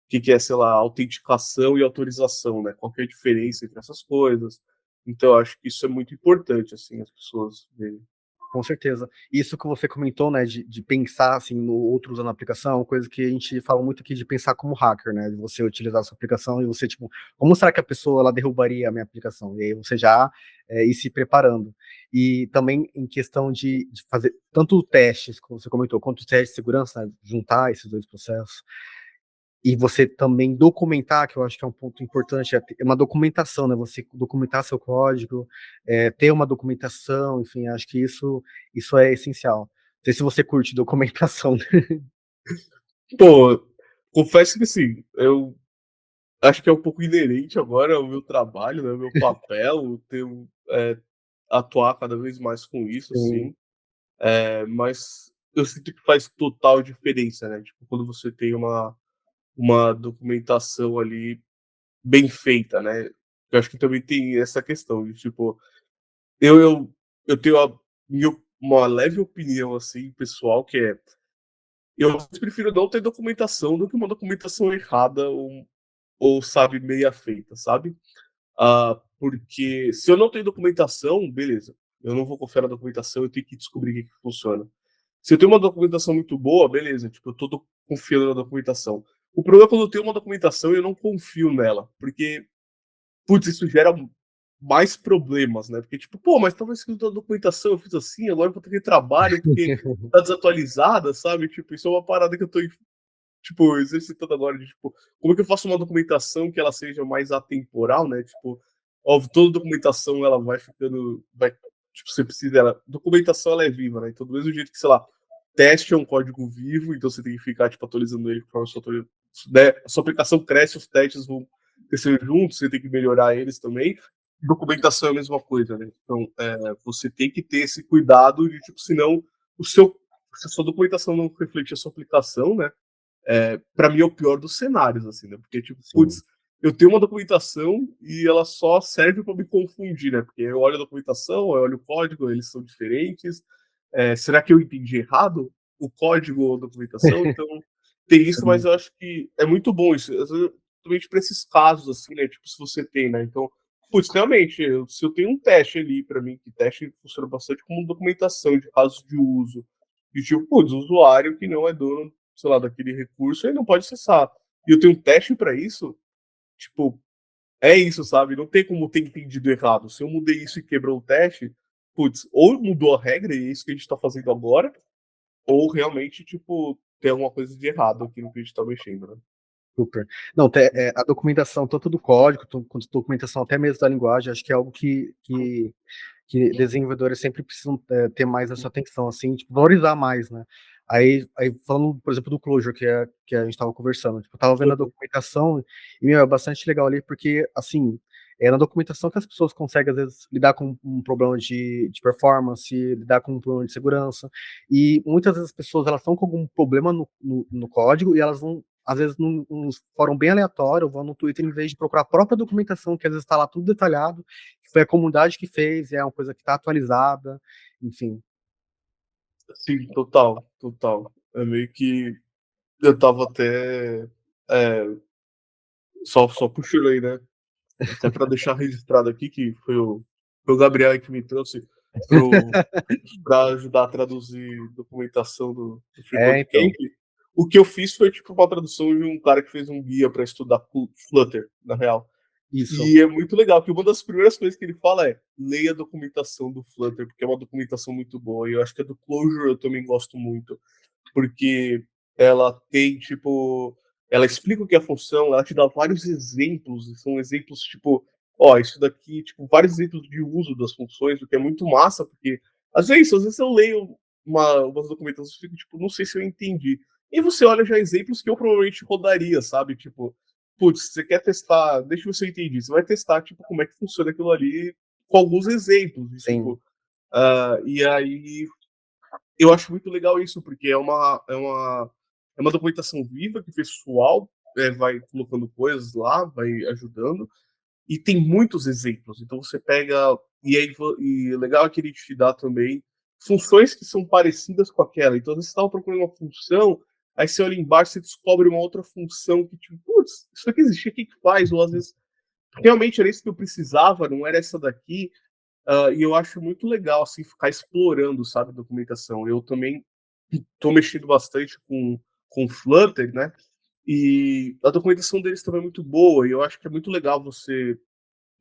que é, sei lá, autenticação e autorização, né? Qual que é a diferença entre essas coisas? Então, eu acho que isso é muito importante, assim, as pessoas verem. Com certeza. Isso que você comentou, né, de pensar assim no outro usando a aplicação, coisa que a gente fala muito aqui de pensar como hacker, né, de você utilizar a sua aplicação e você, tipo, como será que a pessoa ela derrubaria a minha aplicação? E aí você já ir se preparando. E também em questão de fazer tanto testes, como você comentou, quanto testes de segurança, né, juntar esses dois processos. E você também documentar, que eu acho que é um ponto importante, é uma documentação, né? Você documentar seu código, ter uma documentação, enfim, acho que isso é essencial. Não sei se você curte documentação. Pô, confesso que, assim, eu acho que é um pouco inerente agora ao meu trabalho, né? Ao meu papel, atuar cada vez mais com isso, Sim, assim. Mas eu sinto que faz total diferença, né? Tipo, quando você tem uma documentação ali bem feita, né? Eu acho que também tem essa questão de, tipo, Eu, eu, eu tenho uma leve opinião, assim, pessoal, que eu prefiro não ter documentação do que uma documentação errada ou sabe, meia feita, sabe? Porque se eu não tenho documentação, beleza, eu não vou confiar na documentação, eu tenho que descobrir o que funciona. Se eu tenho uma documentação muito boa, beleza, tipo, eu tô confiando na documentação. O problema é quando eu tenho uma documentação e eu não confio nela, porque putz, isso gera mais problemas, né? Porque, tipo, pô, mas talvez escrito a documentação eu fiz assim, agora eu vou ter que trabalho porque tá desatualizada, sabe? Tipo, isso é uma parada que eu tô, tipo, exercitando agora, de, tipo, como é que eu faço uma documentação que ela seja mais atemporal, né? Tipo, óbvio, toda documentação ela vai ficando, tipo, você precisa dela. Documentação ela é viva, né? Então, do mesmo jeito que, sei lá, teste é um código vivo, então você tem que ficar, tipo, atualizando ele conforme a sua aplicação cresce, os testes vão crescer juntos, você tem que melhorar eles também. Documentação é a mesma coisa, né? Então, você tem que ter esse cuidado de, tipo, senão o seu se a sua documentação não reflete a sua aplicação, né, para mim é o pior dos cenários, assim, né, porque, tipo, Sim. putz, eu tenho uma documentação e ela só serve para me confundir, né, porque eu olho a documentação, eu olho o código, eles são diferentes, será que eu entendi errado o código ou a documentação? Então, tem isso, mas Sim. eu acho que é muito bom isso, exatamente para esses casos, assim, né, tipo, se você tem, né, então, putz, realmente, se eu tenho um teste ali para mim, que teste funciona bastante como documentação de casos de uso, e tipo, putz, o usuário que não é dono, sei lá, daquele recurso, ele não pode acessar. E eu tenho um teste para isso, tipo, é isso, sabe? Não tem como ter entendido errado. Se eu mudei isso e quebrou o teste, putz, ou mudou a regra, e é isso que a gente tá fazendo agora, ou realmente, tipo, tem alguma coisa de errado aqui no que a gente tá mexendo, né? Super. Não, a documentação, tanto do código, quanto documentação até mesmo da linguagem, acho que é algo que desenvolvedores sempre precisam ter mais essa atenção, assim, tipo, valorizar mais, né? Aí falando, por exemplo, do Clojure, que a gente estava conversando, tipo, eu estava vendo a Uhum. documentação e, meu, é bastante legal ali, porque, assim, é na documentação que as pessoas conseguem, às vezes, lidar com um problema de performance, lidar com um problema de segurança, e muitas vezes as pessoas, elas estão com algum problema no código e elas vão, às vezes, num fórum bem aleatório, vão no Twitter, em vez de procurar a própria documentação, que às vezes está lá tudo detalhado, que foi a comunidade que fez, é uma coisa que está atualizada, enfim. Sim, total, total. É meio que eu tava até só puxando aí, né? Até para deixar registrado aqui que foi o Gabriel que me trouxe para ajudar a traduzir documentação do É, Freecode então, Camp. O que eu fiz foi tipo uma tradução de um cara que fez um guia para estudar Flutter, na real. isso. E é muito legal, que uma das primeiras coisas que ele fala é leia a documentação do Flutter, porque é uma documentação muito boa. E eu acho que a do Clojure eu também gosto muito, porque ela tem, tipo, ela explica o que é a função, ela te dá vários exemplos, e são exemplos, tipo, ó, isso daqui, tipo, vários exemplos de uso das funções, o que é muito massa, porque às vezes eu leio umas documentações e fico, tipo, não sei se eu entendi. E você olha já exemplos que eu provavelmente rodaria, sabe? Tipo, putz, você quer testar, deixa eu ver se eu entendi. Você vai testar, tipo, como é que funciona aquilo ali com alguns exemplos, e, Sim, tipo, e aí eu acho muito legal isso, porque é uma documentação viva que o pessoal vai colocando coisas lá, vai ajudando, e tem muitos exemplos. Então você pega. E legal é que ele te dá também funções que são parecidas com aquela. Então você estava procurando uma função, aí você olha embaixo e descobre uma outra função que, tipo, putz, isso aqui existe, o que faz? Ou às vezes, realmente era isso que eu precisava, não era essa daqui. E eu acho muito legal, assim, ficar explorando, sabe, documentação. Eu também estou mexendo bastante com Flutter, né? E a documentação deles também é muito boa. E eu acho que é muito legal você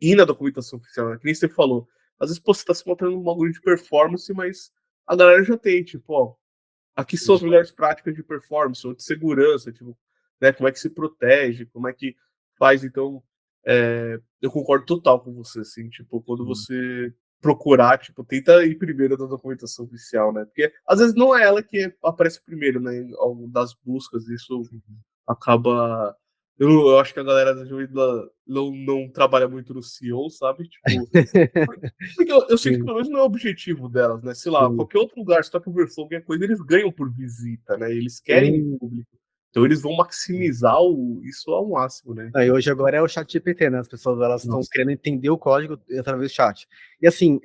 ir na documentação oficial, né? Que nem você falou. Às vezes, pô, você está se montando um bagulho de performance, mas a galera já tem, tipo, ó, aqui são as melhores práticas de performance ou de segurança, tipo, né, como é que se protege, como é que faz. Então, eu concordo total com você, assim, tipo, quando sim, você procurar, tipo, tenta ir primeiro na documentação oficial, né, porque às vezes não é ela que aparece primeiro, né, das buscas, isso sim. acaba. Eu acho que a galera da Juíza não trabalha muito no SEO, sabe? Tipo, porque eu sinto que Sim, pelo menos não é o objetivo delas, né? Sei lá, sim. qualquer outro lugar, Stack Overflow, qualquer coisa, eles ganham por visita, né? Eles querem Sim. público. Então eles vão maximizar isso ao máximo, né? Aí Então, hoje agora é o chat GPT, né? As pessoas elas estão nossa. querendo entender o código através do chat. E assim,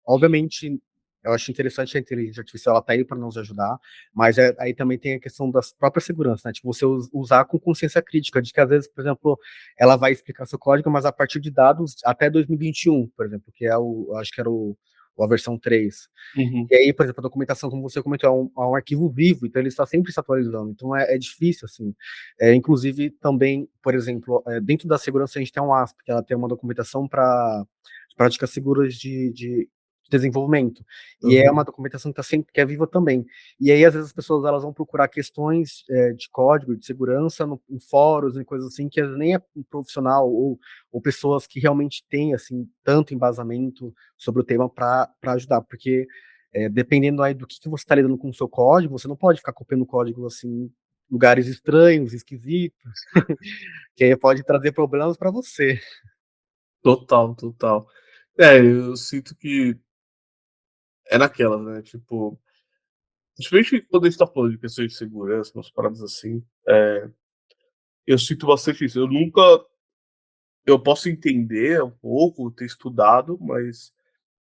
obviamente, eu acho interessante a inteligência artificial, ela tá aí para nos ajudar, mas aí também tem a questão das próprias segurança, né? Tipo, você usar com consciência crítica, de que às vezes, por exemplo, ela vai explicar seu código, mas a partir de dados até 2021, por exemplo, que é acho que era a versão 3. Uhum. E aí, por exemplo, a documentação, como você comentou, é um arquivo vivo, então ele está sempre se atualizando. Então é difícil, assim. Inclusive, também, por exemplo, dentro da segurança a gente tem um ASP, que ela tem uma documentação para práticas seguras de desenvolvimento. E é Uhum. uma documentação que, sempre, que é viva também. E aí, às vezes, as pessoas elas vão procurar questões de código, de segurança, em fóruns e coisas assim, que nem é um profissional ou pessoas que realmente têm, assim, tanto embasamento sobre o tema para ajudar. Porque dependendo aí do que você está lidando com o seu código, você não pode ficar copiando código assim, lugares estranhos, esquisitos, que aí pode trazer problemas para você. Total, total. Eu sinto que é naquelas, né? Tipo, principalmente quando a gente tá falando de questões de segurança, umas paradas assim, eu sinto bastante isso. Eu posso entender um pouco, ter estudado, mas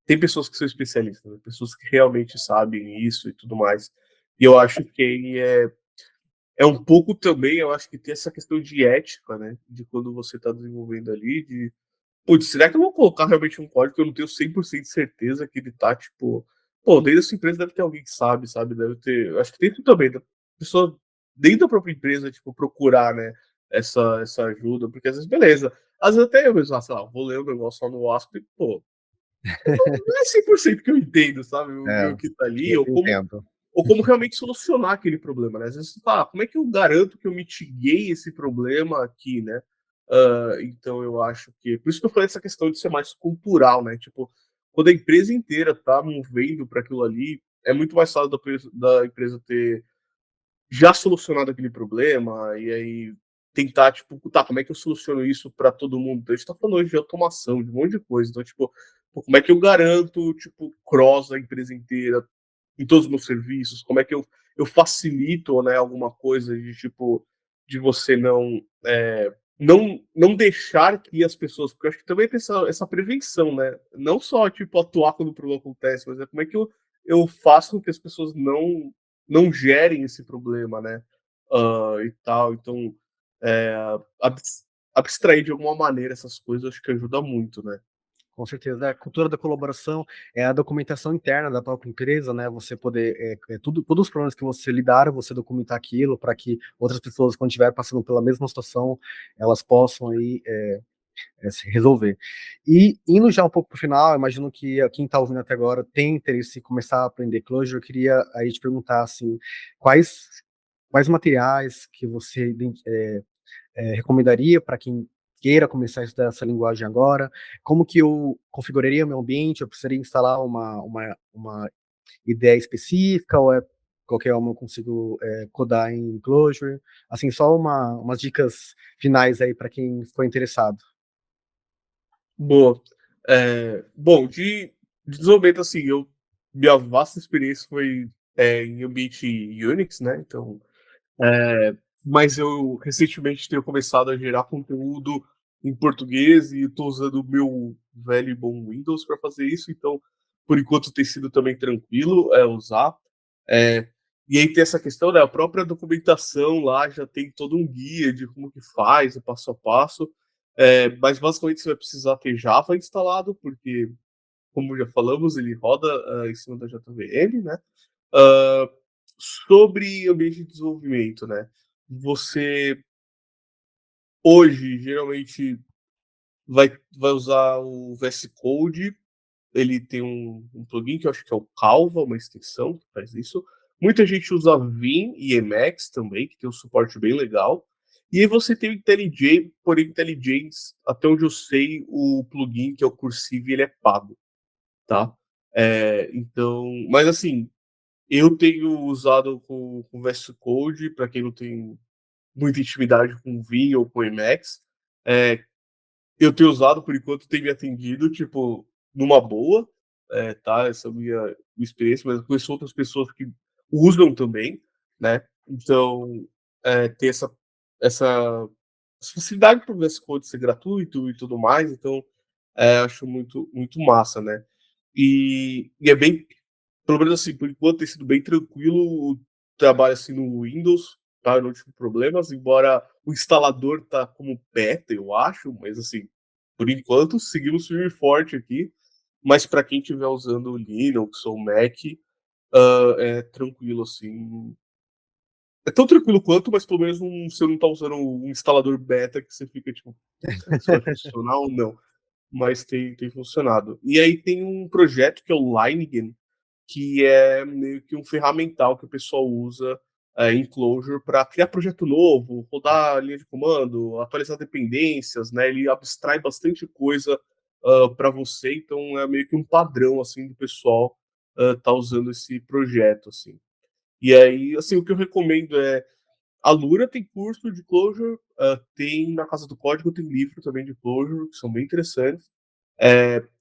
tem pessoas que são especialistas, né? Pessoas que realmente sabem isso e tudo mais. E eu acho que é um pouco também, eu acho que tem essa questão de ética, né? De quando você está desenvolvendo ali, de putz, será que eu vou colocar realmente um código que eu não tenho 100% de certeza que ele tá, tipo. Pô, dentro da sua empresa deve ter alguém que sabe, sabe? Deve ter. Eu acho que dentro também, da pessoa, dentro da própria empresa, tipo, procurar, né? Essa ajuda, porque às vezes, beleza. Às vezes até eu mesmo, sei lá, vou ler o negócio só no ASP, pô, não é 100% que eu entendo, sabe? O que tá ali, Eu entendo. ou como realmente solucionar aquele problema, né? Às vezes, como é que eu garanto que eu mitiguei esse problema aqui, né? Então eu acho que. Por isso que eu falei essa questão de ser mais cultural, né? Tipo, quando a empresa inteira tá movendo para aquilo ali, é muito mais fácil da empresa ter já solucionado aquele problema e aí tentar, tipo, tá, como é que eu soluciono isso para todo mundo? Então, a gente tá falando hoje de automação, de um monte de coisa. Então, tipo, pô, como é que eu garanto, tipo, cross a empresa inteira em todos os meus serviços? Como é que eu facilito, né, alguma coisa de tipo de você não deixar que as pessoas, porque eu acho que também tem essa prevenção, né? Não só tipo atuar quando o problema acontece, mas é como é que eu faço com que as pessoas não gerem esse problema, né? E tal. Então, é, abstrair de alguma maneira essas coisas, eu acho que ajuda muito, né? Com certeza. A cultura da colaboração é a documentação interna da própria empresa, né? Você poder, todos os problemas que você lidar, você documentar aquilo para que outras pessoas, quando estiver passando pela mesma situação, elas possam aí se resolver. E indo já um pouco para o final, eu imagino que quem está ouvindo até agora tem interesse em começar a aprender Clojure. Eu queria aí te perguntar assim, quais quais materiais que você recomendaria para quem queira começar a estudar essa linguagem agora? Como que eu configuraria meu ambiente? Eu precisaria instalar uma ideia específica ou qualquer uma eu consigo codar em Clojure? Assim, só umas dicas finais aí para quem ficou interessado. Boa. Bom, de desenvolvimento, assim, minha vasta experiência foi em ambiente Unix, né? Então, mas eu recentemente tenho começado a gerar conteúdo em português e estou usando o meu velho e bom Windows para fazer isso, então, por enquanto tem sido também tranquilo usar. É, e aí tem essa questão, né? A própria documentação lá já tem todo um guia de como que faz, o passo a passo. Mas basicamente você vai precisar ter Java instalado, porque, como já falamos, ele roda em cima da JVM, né? Ah, sobre ambiente de desenvolvimento, né? Você hoje geralmente vai usar o VS Code. Ele tem um plugin que eu acho que é o Calva, uma extensão que faz isso. Muita gente usa Vim e Emacs também, que tem um suporte bem legal. E aí você tem o IntelliJ, porém IntelliJ, até onde eu sei, o plugin que é o Cursive, ele é pago, tá? Então, mas assim, eu tenho usado com VS Code, para quem não tem muita intimidade com Vim ou com Emacs. Eu tenho usado, por enquanto, tem me atendido, tipo, numa boa, tá? Essa é a minha experiência, mas eu conheço outras pessoas que usam também, né? Então, ter essa, essa facilidade para o VS Code ser gratuito e tudo mais, então, acho muito, muito massa, né? E é bem, pelo menos assim, por enquanto tem sido bem tranquilo o trabalho assim no Windows, tá? Eu não tive problemas, embora o instalador tá como beta, eu acho, mas assim, por enquanto seguimos firme e forte aqui. Mas para quem estiver usando o Linux ou o Mac, é tranquilo assim. É tão tranquilo quanto, mas pelo menos você não tá usando um instalador beta que você fica tipo, será que isso vai funcionar ou não? Mas tem funcionado. E aí tem um projeto que é o Linegen, que é meio que um ferramental que o pessoal usa em Clojure para criar projeto novo, rodar linha de comando, atualizar dependências, né? Ele abstrai bastante coisa para você, então é meio que um padrão assim do pessoal tá usando esse projeto assim. E aí, assim, o que eu recomendo a Lura tem curso de Clojure, tem na Casa do Código, tem livro também de Clojure, que são bem interessantes.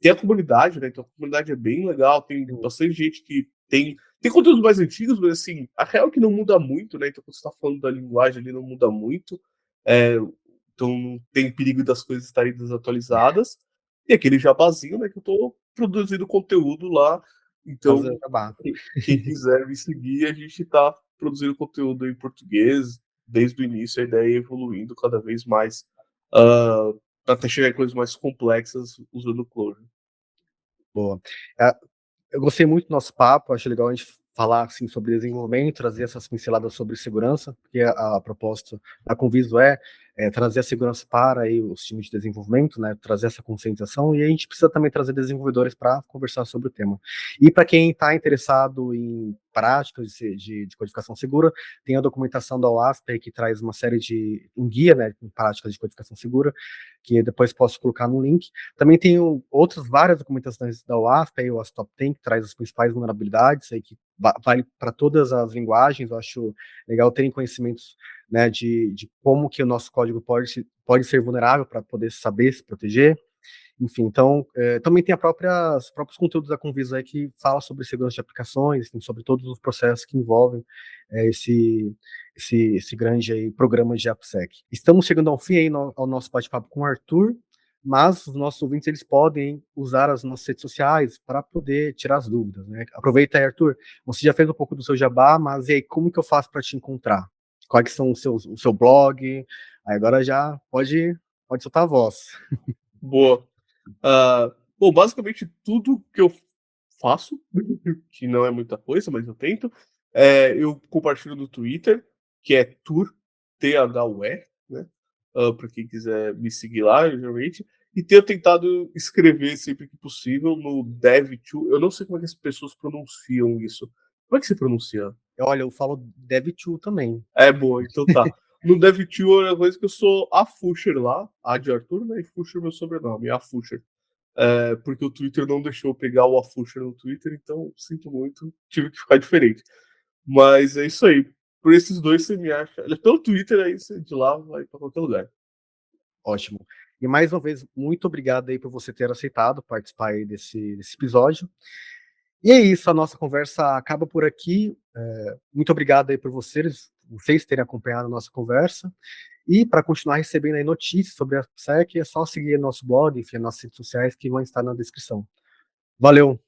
Tem a comunidade, né? Então a comunidade é bem legal, tem bastante gente que Tem conteúdos mais antigos, mas assim, a real é que não muda muito, né? Então, quando você está falando da linguagem ali, não muda muito. Então, não tem perigo das coisas estarem desatualizadas. E aquele jabazinho, né? Que eu estou produzindo conteúdo lá. Fazer Então, acabar. quem quiser me seguir, a gente está produzindo conteúdo em português. Desde o início, a ideia é evoluindo cada vez mais até chegar em coisas mais complexas usando o Clojure. Boa. Eu gostei muito do nosso papo, acho legal a gente falar assim, sobre desenvolvimento, trazer essas pinceladas sobre segurança, porque a proposta da Conviso é trazer a segurança para aí, os times de desenvolvimento, né, trazer essa conscientização, e a gente precisa também trazer desenvolvedores para conversar sobre o tema. E para quem está interessado em práticas de codificação segura, tem a documentação da OASP aí, que traz uma série de um guia, né, em práticas de codificação segura, que depois posso colocar no link. Também tem outras várias documentações da OASP, aí o OASP Top 10, que traz as principais vulnerabilidades, aí, que vale para todas as linguagens. Eu acho legal terem conhecimentos, né, de como que o nosso código pode ser vulnerável para poder saber se proteger. Enfim, então, também tem os próprios conteúdos da Convisa aí que fala sobre segurança de aplicações, enfim, sobre todos os processos que envolvem esse grande aí, programa de AppSec. Estamos chegando ao fim aí ao nosso bate-papo com o Arthur, mas os nossos ouvintes, eles podem usar as nossas redes sociais para poder tirar as dúvidas, né? Aproveita aí, Arthur, você já fez um pouco do seu jabá, mas e aí, como que eu faço para te encontrar? Quais são o seu blog? Aí agora já pode soltar a voz. Boa. Bom, basicamente tudo que eu faço, que não é muita coisa, mas eu tento, eu compartilho no Twitter, que é THUE, né? Para quem quiser me seguir lá, geralmente. E tenho tentado escrever sempre que possível no Dev2. Eu não sei como é que as pessoas pronunciam isso. Como é que se pronuncia? Olha, eu falo Dev2 também. É boa, então tá. No Dev2 é uma coisa que eu sou a Fusher lá, a de Arthur, né? E Fusher meu sobrenome, a Fusher. Porque o Twitter não deixou eu pegar o Afusher no Twitter, então sinto muito, tive que ficar diferente. Mas é isso aí. Por esses dois você me acha. Pelo Twitter aí, você de lá vai para qualquer lugar. Ótimo. E mais uma vez, muito obrigado aí por você ter aceitado participar aí desse episódio. E é isso, a nossa conversa acaba por aqui. Muito obrigado aí por vocês terem acompanhado a nossa conversa. E para continuar recebendo aí notícias sobre a SEC, é só seguir nosso blog, enfim, as nossas redes sociais que vão estar na descrição. Valeu!